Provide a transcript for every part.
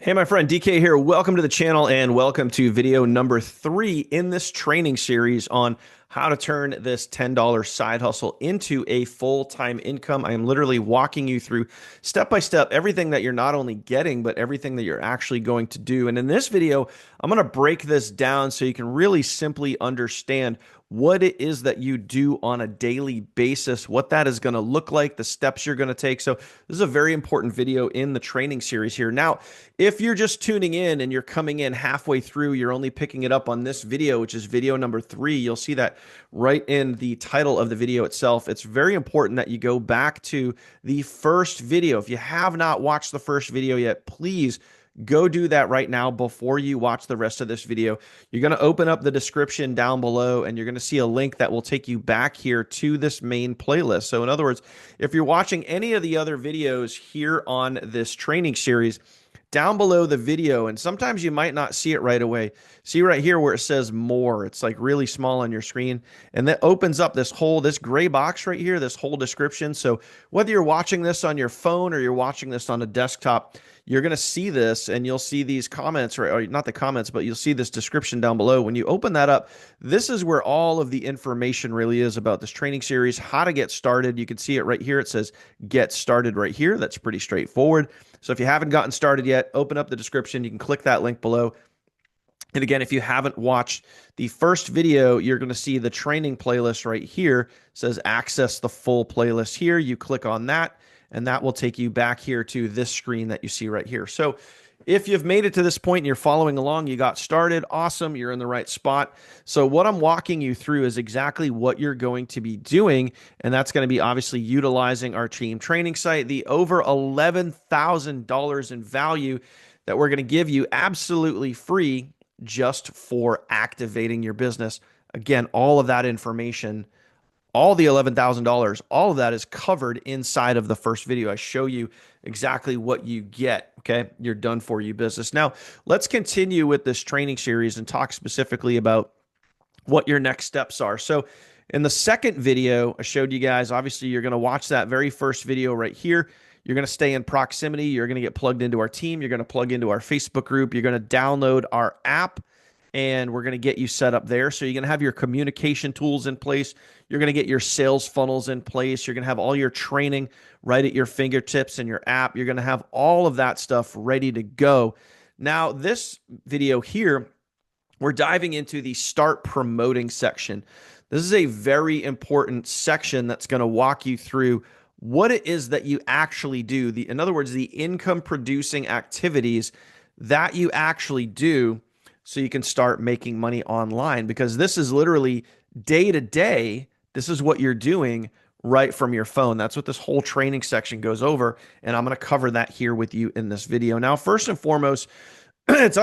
Hey, my friend DK here. Welcome to the channel and welcome to video number 3 in this training series on how to turn this $10 side hustle into a full-time income. I am literally walking you through step by step everything that you're not only getting, but everything that you're actually going to do. And in this video, I'm going to break this down so you can really simply understand what it is that you do on a daily basis, what that is going to look like, the steps you're going to take. So this is a very important video in the training series here. Now, if you're just tuning in and you're coming in halfway through, you're only picking it up on this video, which is video number 3. You'll see that right in the title of the video itself. It's very important that you go back to the first video. If you have not watched the first video yet, please go do that right now before you watch the rest of this video. You're going to open up the description down below and you're going to see a link that will take you back here to this main playlist. So in other words, if you're watching any of the other videos here on this training series, down below the video, and sometimes you might not see it right away. See right here where it says more. It's like really small on your screen, and that opens up this gray box right here, this whole description. So whether you're watching this on your phone or you're watching this on a desktop, you're going to see this and you'll see these comments, right? Or not the comments, but you'll see this description down below. When you open that up, this is where all of the information really is about this training series, how to get started. You can see it right here. It says get started right here. That's pretty straightforward. So if you haven't gotten started yet, open up the description. You can click that link below. And again, if you haven't watched the first video, you're going to see the training playlist right here. It says access the full playlist here. You click on that, and that will take you back here to this screen that you see right here. So if you've made it to this point and you're following along, you got started, awesome, you're in the right spot. So what I'm walking you through is exactly what you're going to be doing, and that's going to be obviously utilizing our team training site, the over $11,000 in value that we're going to give you absolutely free just for activating your business. Again, all of that information, all the $11,000, all of that is covered inside of the first video. I show you exactly what you get, okay? You're done for you business. Now, let's continue with this training series and talk specifically about what your next steps are. So in the second video, I showed you guys, obviously you're going to watch that very first video right here. You're going to stay in proximity. You're going to get plugged into our team. You're going to plug into our Facebook group. You're going to download our app, and we're going to get you set up there. So you're going to have your communication tools in place. You're going to get your sales funnels in place. You're going to have all your training right at your fingertips in your app. You're going to have all of that stuff ready to go. Now, this video here, we're diving into the start promoting section. This is a very important section that's going to walk you through what it is that you actually do. In other words, the income producing activities that you actually do so you can start making money online, because this is literally day to day. This is what you're doing right from your phone. That's what this whole training section goes over, and I'm going to cover that here with you in this video. Now, first and foremost, it's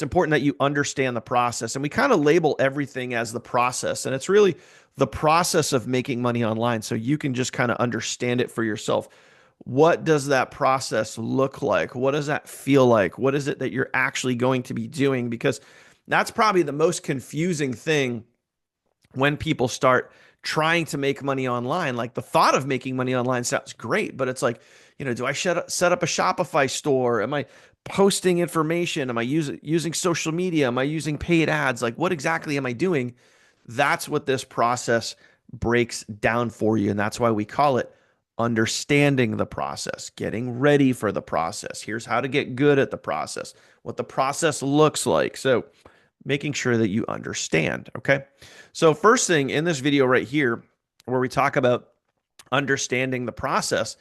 important that you understand the process, and we kind of label everything as the process, and it's really the process of making money online, so you can just kind of understand it for yourself. What does that process look like? What does that feel like? What is it that you're actually going to be doing? Because that's probably the most confusing thing when people start trying to make money online. Like, the thought of making money online sounds great, but it's like, do I set up a Shopify store? Am I posting information? Am I using social media? Am I using paid ads? Like, what exactly am I doing? That's what this process breaks down for you. And that's why we call it understanding the process, getting ready for the process. Here's how to get good at the process, what the process looks like. So making sure that you understand, okay? So first thing in this video right here, where we talk about understanding the process,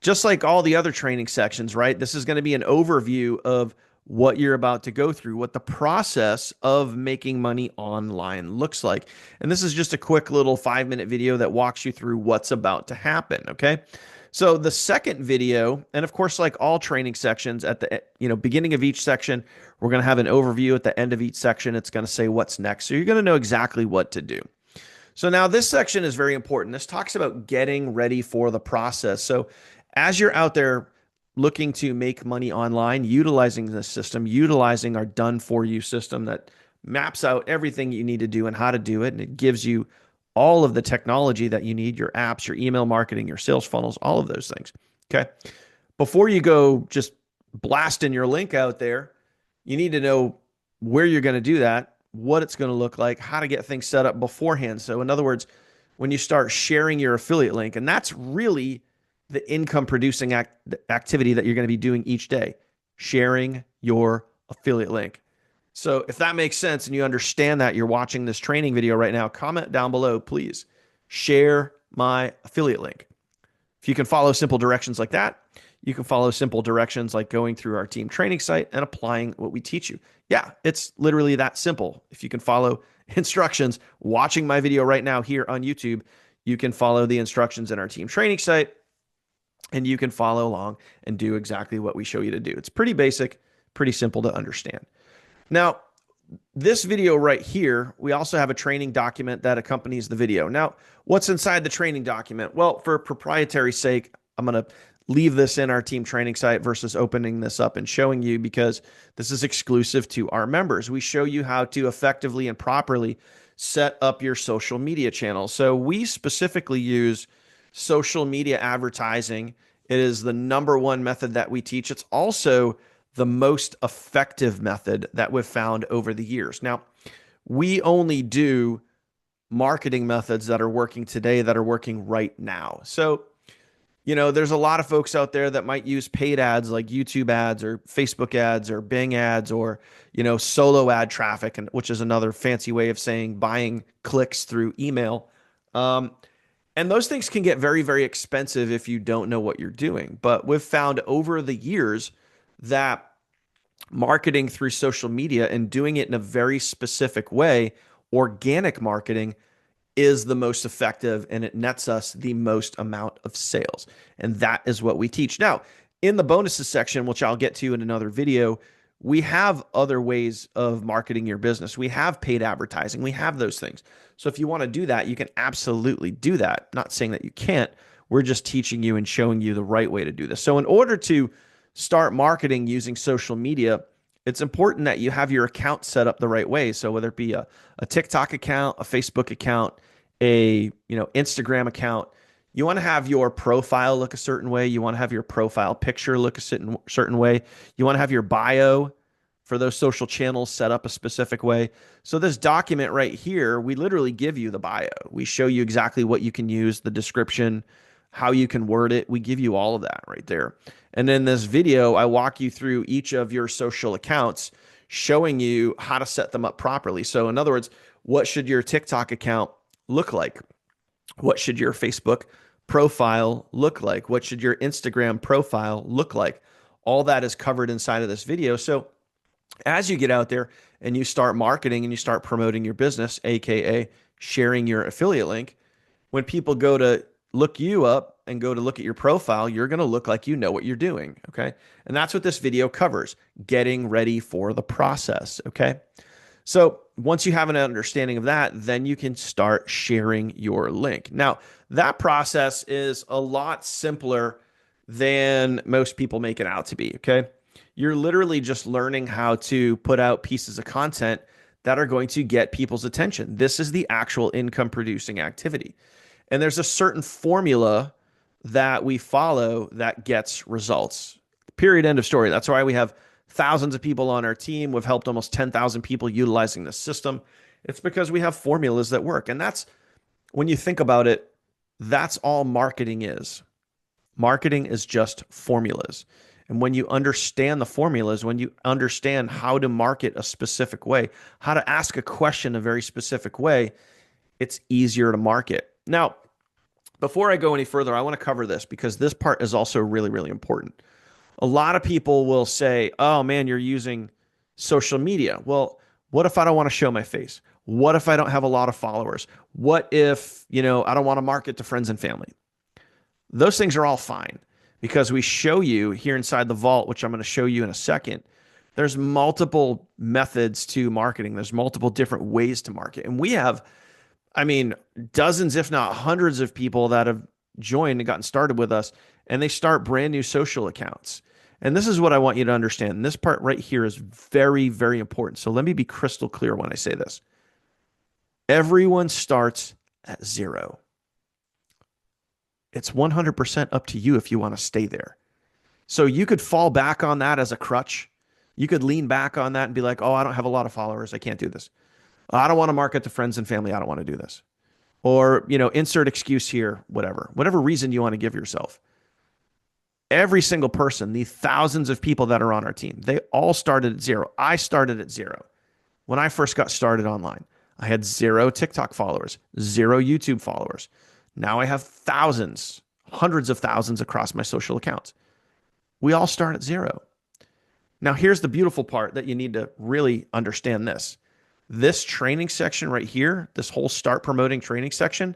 just like all the other training sections, right? This is going to be an overview of what you're about to go through, what the process of making money online looks like. And this is just a quick little 5-minute video that walks you through what's about to happen, okay? So the second video, and of course, like all training sections, at the beginning of each section, we're going to have an overview. At the end of each section, it's going to say what's next. So you're going to know exactly what to do. So now this section is very important. This talks about getting ready for the process. So as you're out there looking to make money online, utilizing this system, utilizing our done for you system that maps out everything you need to do and how to do it. And it gives you all of the technology that you need, your apps, your email marketing, your sales funnels, all of those things. Okay. Before you go just blasting your link out there, you need to know where you're going to do that, what it's going to look like, how to get things set up beforehand. So, in other words, when you start sharing your affiliate link, and that's really the income producing activity that you're going to be doing each day, sharing your affiliate link. So, if that makes sense and you understand that you're watching this training video right now, comment down below, please. Share my affiliate link. If you can follow simple directions like that, you can follow simple directions like going through our team training site and applying what we teach you. Yeah, it's literally that simple. If you can follow instructions, watching my video right now here on YouTube, you can follow the instructions in our team training site and you can follow along and do exactly what we show you to do. It's pretty basic, pretty simple to understand. Now, this video right here, we also have a training document that accompanies the video. Now, what's inside the training document? Well, for proprietary sake, I'm going to leave this in our team training site versus opening this up and showing you because this is exclusive to our members. We show you how to effectively and properly set up your social media channel. So we specifically use social media advertising. It is the number one method that we teach. It's also the most effective method that we've found over the years. Now, we only do marketing methods that are working today, that are working right now. So, there's a lot of folks out there that might use paid ads like YouTube ads or Facebook ads or Bing ads or, solo ad traffic, and which is another fancy way of saying buying clicks through email. And those things can get very, very expensive if you don't know what you're doing. But we've found over the years that marketing through social media and doing it in a very specific way, organic marketing, is the most effective and it nets us the most amount of sales. And that is what we teach. Now, in the bonuses section, which I'll get to in another video, we have other ways of marketing your business. We have paid advertising. We have those things. So if you want to do that, you can absolutely do that. Not saying that you can't. We're just teaching you and showing you the right way to do this. So in order to start marketing using social media, it's important that you have your account set up the right way. So whether it be a TikTok account, a Facebook account, a Instagram account, you want to have your profile look a certain way. You want to have your profile picture look a certain way. You want to have your bio for those social channels set up a specific way. So this document right here, we literally give you the bio. We show you exactly what you can use, the description, how you can word it. We give you all of that right there. And in this video, I walk you through each of your social accounts, showing you how to set them up properly. So in other words, what should your TikTok account look like? What should your Facebook profile look like? What should your Instagram profile look like? All that is covered inside of this video. So as you get out there and you start marketing and you start promoting your business, AKA sharing your affiliate link, when people go to look you up and go to look at your profile, you're going to look like you know what you're doing. Okay. And that's what this video covers, getting ready for the process. Okay. So once you have an understanding of that, then you can start sharing your link. Now, that process is a lot simpler than most people make it out to be. Okay. You're literally just learning how to put out pieces of content that are going to get people's attention. This is the actual income producing activity. And there's a certain formula that we follow that gets results. Period. End of story. That's why we have thousands of people on our team. We've helped almost 10,000 people utilizing this system. It's because we have formulas that work. And that's, when you think about it, that's all marketing is. Marketing is just formulas. And when you understand the formulas, when you understand how to market a specific way, how to ask a question a very specific way, it's easier to market. Now, before I go any further, I want to cover this because this part is also really, really important. A lot of people will say, oh man, you're using social media. Well, what if I don't want to show my face? What if I don't have a lot of followers? What if, I don't want to market to friends and family? Those things are all fine because we show you here inside the vault, which I'm going to show you in a second. There's multiple methods to marketing. There's multiple different ways to market. And we have, dozens, if not hundreds of people that have joined and gotten started with us, and they start brand new social accounts. And this is what I want you to understand. This part right here is very, very important. So let me be crystal clear when I say this. Everyone starts at zero. It's 100% up to you if you want to stay there. So you could fall back on that as a crutch. You could lean back on that and be like, oh, I don't have a lot of followers. I can't do this. I don't want to market to friends and family. I don't want to do this. Or, insert excuse here, whatever reason you want to give yourself. Every single person, the thousands of people that are on our team, they all started at zero. I started at zero. When I first got started online, I had zero TikTok followers, zero YouTube followers. Now I have thousands, hundreds of thousands across my social accounts. We all start at zero. Now, here's the beautiful part that you need to really understand this. This training section right here, this whole start promoting training section,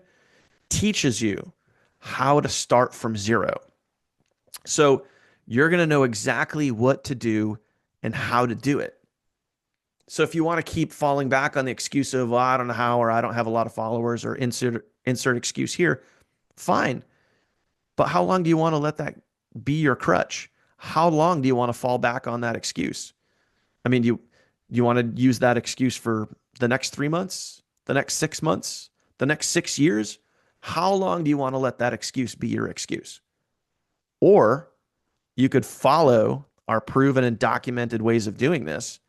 teaches you how to start from zero. So you're going to know exactly what to do and how to do it. So if you want to keep falling back on the excuse of, well, I don't know how, or I don't have a lot of followers, or insert excuse here, fine. But how long do you want to let that be your crutch? How long do you want to fall back on that excuse? I mean, you want to use that excuse for the next 3 months, the next 6 months, the next 6 years? How long do you want to let that excuse be your excuse? Or you could follow our proven and documented ways of doing this,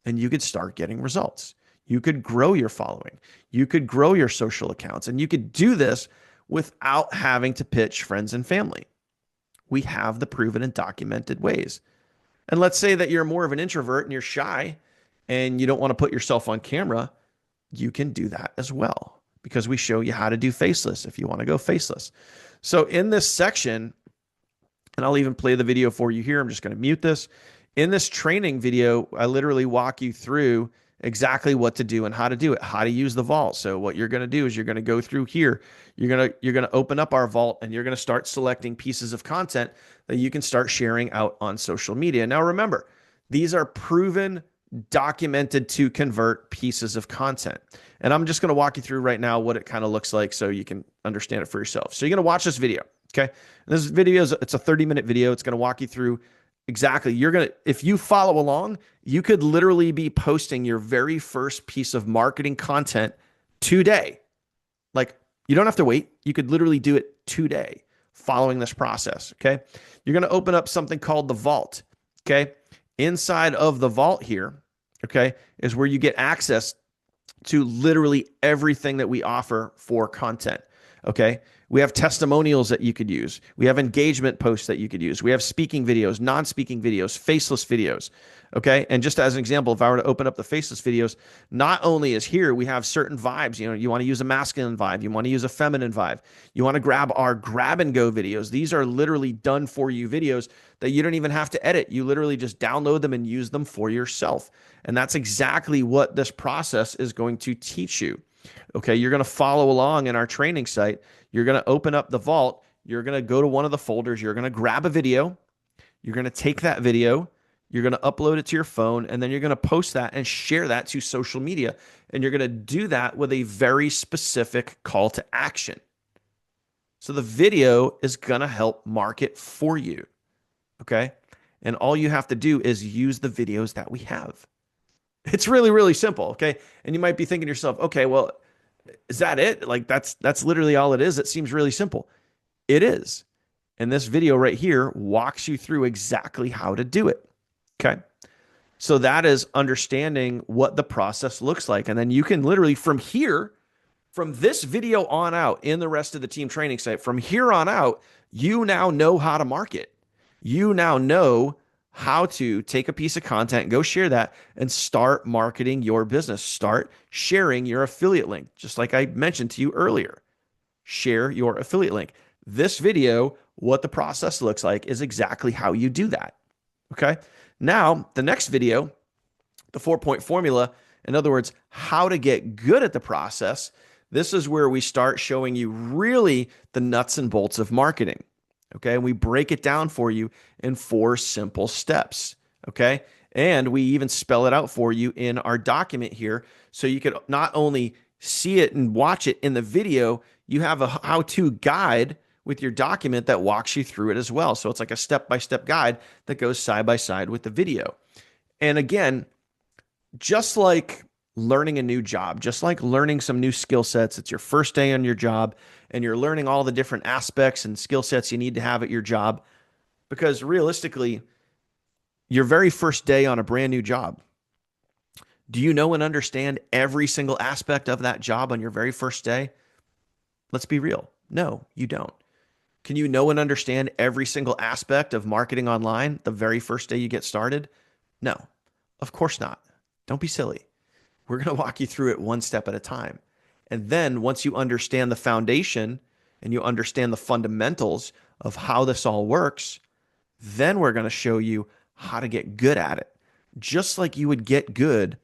and you could start getting results. You could grow your following. You could grow your social accounts, and you could do this without having to pitch friends and family. We have the proven and documented ways. And let's say that you're more of an introvert and you're shy and you don't want to put yourself on camera. You can do that as well, because we show you how to do faceless if you want to go faceless. So in this section, and I'll even play the video for you here. I'm just going to mute this. In this training video, I literally walk you through exactly what to do and how to do it, how to use the vault. So what you're going to do is you're going to go through here. You're going to open up our vault, and you're going to start selecting pieces of content that you can start sharing out on social media. Now, remember, these are proven, documented to convert pieces of content. And I'm just going to walk you through right now what it kind of looks like so you can understand it for yourself. So you're going to watch this video. Okay. And this video it's a 30-minute video. It's going to walk you through exactly. If you follow along, you could literally be posting your very first piece of marketing content today. Like, you don't have to wait. You could literally do it today following this process. Okay. You're going to open up something called the vault. Okay. Inside of the vault here, okay, is where you get access to literally everything that we offer for content. Okay. We have testimonials that you could use. We have engagement posts that you could use. We have speaking videos, non-speaking videos, faceless videos. Okay. And just as an example, if I were to open up the faceless videos, not only is here, we have certain vibes. You want to use a masculine vibe. You want to use a feminine vibe. You want to grab our grab and go videos. These are literally done for you videos that you don't even have to edit. You literally just download them and use them for yourself. And that's exactly what this process is going to teach you. Okay. You're going to follow along in our training site. You're going to open up the vault. You're going to go to one of the folders. You're going to grab a video. You're going to take that video. You're going to upload it to your phone, and then you're going to post that and share that to social media. And you're going to do that with a very specific call to action. So the video is going to help market for you. Okay. And all you have to do is use the videos that we have. It's really, really simple. Okay. And you might be thinking to yourself, okay, well, is that it? Like that's literally all it is. It seems really simple. It is. And this video right here walks you through exactly how to do it. Okay. So that is understanding what the process looks like. And then you can literally from here, from this video on out in the rest of the team training site, from here on out, you now know how to market. You now know how to take a piece of content, go share that, and start marketing your business. Start sharing your affiliate link, just like I mentioned to you earlier. Share your affiliate link. This video, what the process looks like, is exactly how you do that. Okay. Now, the next video, the 4-point formula, in other words, how to get good at the process. This is where we start showing you really the nuts and bolts of marketing. Okay. And we break it down for you in 4 simple steps. Okay. And we even spell it out for you in our document here. So you could not only see it and watch it in the video, you have a how-to guide with your document that walks you through it as well. So it's like a step-by-step guide that goes side by side with the video. And again, just like learning a new job, just like learning some new skill sets, it's your first day on your job and you're learning all the different aspects and skill sets you need to have at your job. Because realistically, your very first day on a brand new job, do you know and understand every single aspect of that job on your very first day? Let's be real. No, you don't. Can you know and understand every single aspect of marketing online the very first day you get started? No, of course not. Don't be silly. We're going to walk you through it one step at a time. And then once you understand the foundation and you understand the fundamentals of how this all works, then we're going to show you how to get good at it. Just like you would get good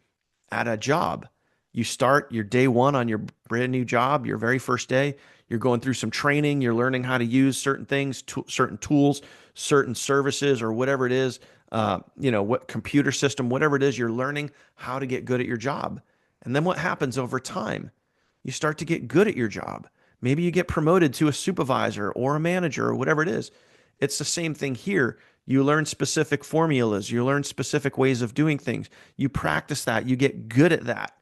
at a job. You start your day one on your brand new job, your very first day. You're going through some training. You're learning how to use certain things, certain tools, certain services, or whatever it is. What computer system, whatever it is, you're learning how to get good at your job. And then what happens over time? You start to get good at your job. Maybe you get promoted to a supervisor or a manager or whatever it is. It's the same thing here. You learn specific formulas, you learn specific ways of doing things. You practice that, you get good at that.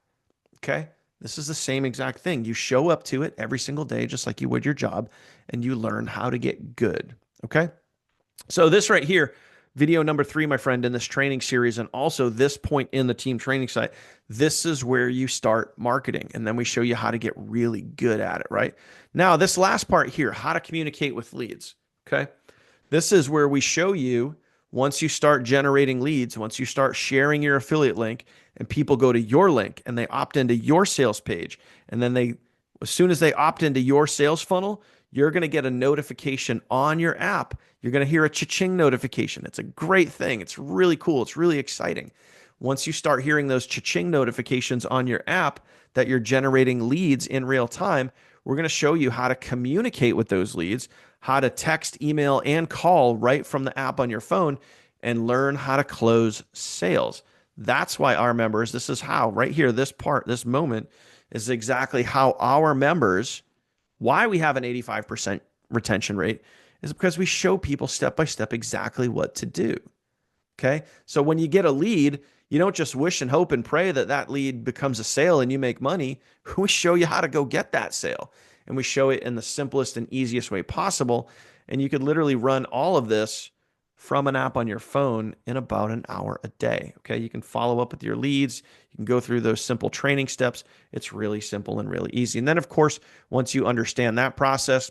Okay? This is the same exact thing. You show up to it every single day, just like you would your job, and you learn how to get good. Okay? So, this right here, video number 3, my friend, in this training series, and also this point in the team training site, this is where you start marketing. And then we show you how to get really good at it, right? Now, this last part here, how to communicate with leads. Okay? This is where we show you once you start generating leads, once you start sharing your affiliate link and people go to your link and they opt into your sales page, and then as soon as they opt into your sales funnel, you're going to get a notification on your app. You're going to hear a cha-ching notification. It's a great thing. It's really cool. It's really exciting. Once you start hearing those cha-ching notifications on your app that you're generating leads in real time, we're going to show you how to communicate with those leads, how to text, email, and call right from the app on your phone, and learn how to close sales. That's why our members, this is how, right here, this part, this moment is exactly how our members, why we have an 85% retention rate, is because we show people step by step exactly what to do. Okay. So when you get a lead, you don't just wish and hope and pray that that lead becomes a sale and you make money. We show you how to go get that sale, and we show it in the simplest and easiest way possible. And you could literally run all of this from an app on your phone in about an hour a day. Okay. You can follow up with your leads. You can go through those simple training steps. It's really simple and really easy. And then, of course, once you understand that process,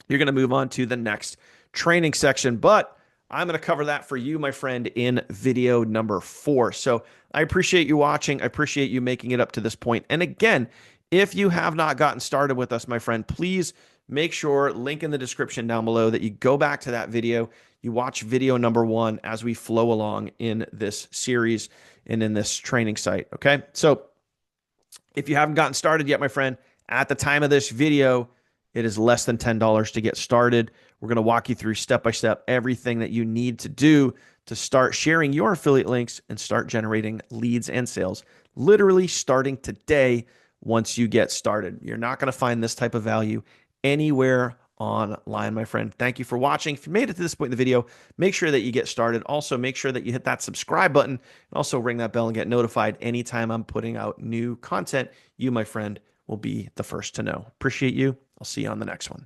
you're going to move on to the next training section. But I'm going to cover that for you, my friend, in video number 4. So I appreciate you watching. I appreciate you making it up to this point. And again, if you have not gotten started with us, my friend, please make sure, link in the description down below, that you go back to that video. You watch video number 1 as we flow along in this series and in this training site. Okay. So if you haven't gotten started yet, my friend, at the time of this video, it is less than $10 to get started. We're going to walk you through step by step everything that you need to do to start sharing your affiliate links and start generating leads and sales, literally starting today once you get started. You're not going to find this type of value anywhere online, my friend. Thank you for watching. If you made it to this point in the video, make sure that you get started. Also, make sure that you hit that subscribe button and also ring that bell and get notified anytime I'm putting out new content. You, my friend, will be the first to know. Appreciate you. I'll see you on the next one.